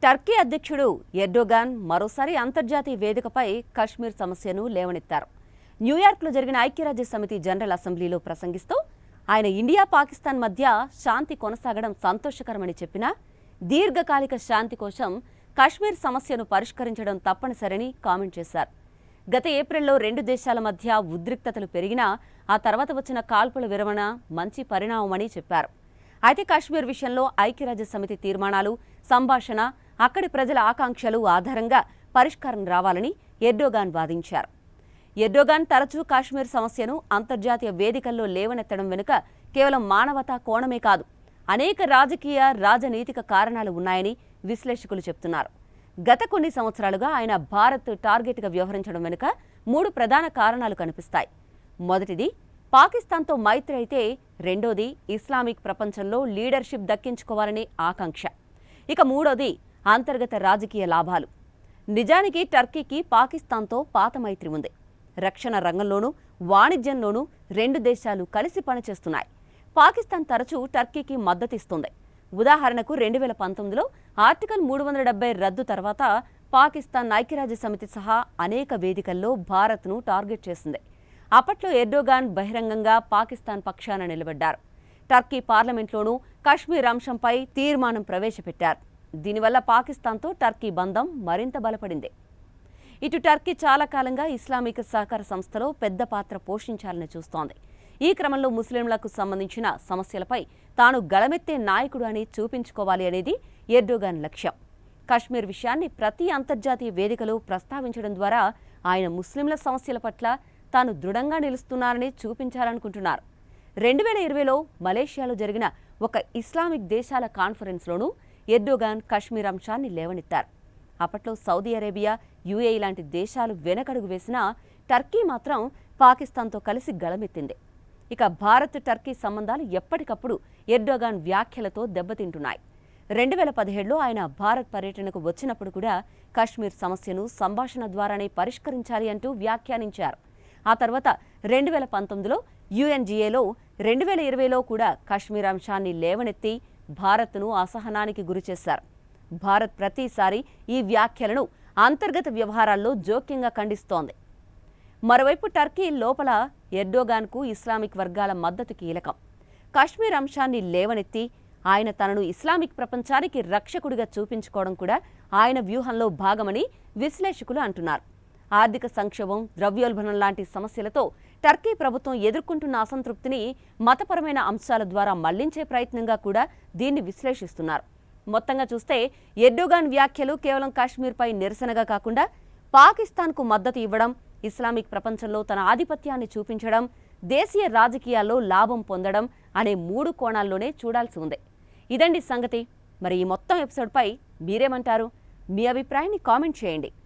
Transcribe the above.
Turkey అధ్యక్షుడు Erdogan మరోసారి అంతర్జాతీయ వేదికపై కశ్మీర్ సమస్యను లేవనెత్తారు. న్యూయార్క్లో జరిగిన ఐక్యరాజ్యసమితి జనరల్ అసెంబ్లీలో ప్రసంగిస్తూ ఆయన ఇండియా పాకిస్తాన్ మధ్య శాంతి కొనసాగడం సంతోషకరమని చెప్పినా దీర్ఘకాలిక శాంతి కోసం కశ్మీర్ సమస్యను పరిష్కరించడం తప్పనిసరని కామెంట్ చేశారు. గత ఏప్రిల్లో రెండు దేశాల మధ్య ఉద్రిక్తతలు పెరిగినా ఆ తర్వాత వచ్చిన కాల్పుల విరమణ మంచి పరిణామమని చెప్పారు. అయితే కశ్మీర్ విషయంలో ఐక్యరాజ్యసమితి తీర్మానాలు, సంభాషణ, అక్కడి ప్రజల ఆకాంక్షలు ఆధారంగా పరిష్కారం రావాలని ఎర్డోగాన్ వాదించారు. ఎర్డోగాన్ తరచూ కాశ్మీర్ సమస్యను అంతర్జాతీయ వేదికల్లో లేవనెత్తడం వెనుక కేవలం మానవతా కోణమే కాదు, అనేక రాజకీయ, రాజనీతిక కారణాలు ఉన్నాయని విశ్లేషకులు చెబుతున్నారు. గత కొన్ని సంవత్సరాలుగా ఆయన భారత్ టార్గెట్గా వ్యవహరించడం వెనుక 3 ప్రధాన కారణాలు కనిపిస్తాయి. మొదటిది పాకిస్తాన్తో మైత్రి అయితే, రెండోది ఇస్లామిక్ ప్రపంచంలో లీడర్షిప్ దక్కించుకోవాలనే ఆకాంక్ష, ఇక మూడోది అంతర్గత రాజకీయ లాభాలు. నిజానికి టర్కీకి పాకిస్తాన్తో పాత మైత్రి ఉంది. రక్షణ రంగంలోనూ, వాణిజ్యంలోనూ రెండు దేశాలు కలిసి పనిచేస్తున్నాయి. పాకిస్తాన్ తరచూ టర్కీకి మద్దతిస్తుంది. ఉదాహరణకు 2019లో ఆర్టికల్ 370 రద్దు తర్వాత పాకిస్తాన్ ఐక్యరాజ్యసమితి సహా అనేక వేదికల్లో భారత్ను టార్గెట్ చేసింది. అప్పట్లో ఎర్డోగాన్ బహిరంగంగా పాకిస్తాన్ పక్షాన నిలబడ్డారు. టర్కీ పార్లమెంట్లోనూ కశ్మీర్ అంశంపై తీర్మానం ప్రవేశపెట్టారు. దీనివల్ల పాకిస్తాన్తో టర్కీ బంధం మరింత బలపడింది. ఇటు టర్కీ చాలా కాలంగా ఇస్లామిక్ సహకార సంస్థలో పెద్ద పాత్ర పోషించాలని చూస్తోంది. ఈ క్రమంలో ముస్లింలకు సంబంధించిన సమస్యలపై తాను గళమెత్తే నాయకుడు అని చూపించుకోవాలి అనేది ఎర్డోగాన్ లక్ష్యం. కశ్మీర్ విషయాన్ని ప్రతి అంతర్జాతీయ వేదికలో ప్రస్తావించడం ద్వారా ఆయన ముస్లింల సమస్యల పట్ల తాను దృఢంగా నిలుస్తున్నారని చూపించాలనుకుంటున్నారు. 2020లో మలేషియాలో జరిగిన ఒక ఇస్లామిక్ దేశాల కాన్ఫరెన్స్లోనూ ఎర్డోగాన్ కశ్మీర్ అంశాన్ని లేవనెత్తారు. అప్పట్లో సౌదీ అరేబియా, యుఏఈ లాంటి దేశాలు వెనకడుగు వేసినా టర్కీ మాత్రం పాకిస్తాన్తో కలిసి గళమెత్తింది. ఇక భారత్ టర్కీ సంబంధాలు ఎప్పటికప్పుడు ఎర్డోగాన్ వ్యాఖ్యలతో దెబ్బతింటున్నాయి. 2017లో ఆయన భారత్ పర్యటనకు వచ్చినప్పుడు కూడా కశ్మీర్ సమస్యను సంభాషణ ద్వారానే పరిష్కరించాలి అంటూ వ్యాఖ్యానించారు. ఆ తర్వాత 2019లో యుఎన్జిఏలో, 2020లో కూడా కశ్మీర్ అంశాన్ని లేవనెత్తి భారత్ను అసహనానికి గురిచేశారు. భారత్ ప్రతిసారి ఈ వ్యాఖ్యలను అంతర్గత వ్యవహారాల్లో జోక్యంగా ఖండిస్తోంది. మరోవైపు టర్కీ లోపల ఎర్డోగాన్కు ఇస్లామిక్ వర్గాల మద్దతు కీలకం. కశ్మీర్ అంశాన్ని లేవనెత్తి ఆయన తనను ఇస్లామిక్ ప్రపంచానికి రక్షకుడిగా చూపించుకోవడం కూడా ఆయన వ్యూహంలో భాగమని విశ్లేషకులు అంటున్నారు. ఆర్థిక సంక్షోభం, ద్రవ్యోల్బణం లాంటి సమస్యలతో టర్కీ ప్రభుత్వం ఎదుర్కొంటున్న అసంతృప్తిని మతపరమైన అంశాల ద్వారా మళ్లించే ప్రయత్నంగా కూడా దీన్ని విశ్లేషిస్తున్నారు. మొత్తంగా చూస్తే ఎర్డోగాన్ వ్యాఖ్యలు కేవలం కాశ్మీర్పై నిరసనగా కాకుండా పాకిస్తాన్కు మద్దతు ఇవ్వడం, ఇస్లామిక్ ప్రపంచంలో తన ఆధిపత్యాన్ని చూపించడం, దేశీయ రాజకీయాల్లో లాభం పొందడం అనే 3 కోణాల్లోనే చూడాల్సి ఉంది. ఇదండి సంగతి. మరి ఈ మొత్తం ఎపిసోడ్పై మీరేమంటారు? మీ అభిప్రాయాన్ని కామెంట్ చేయండి.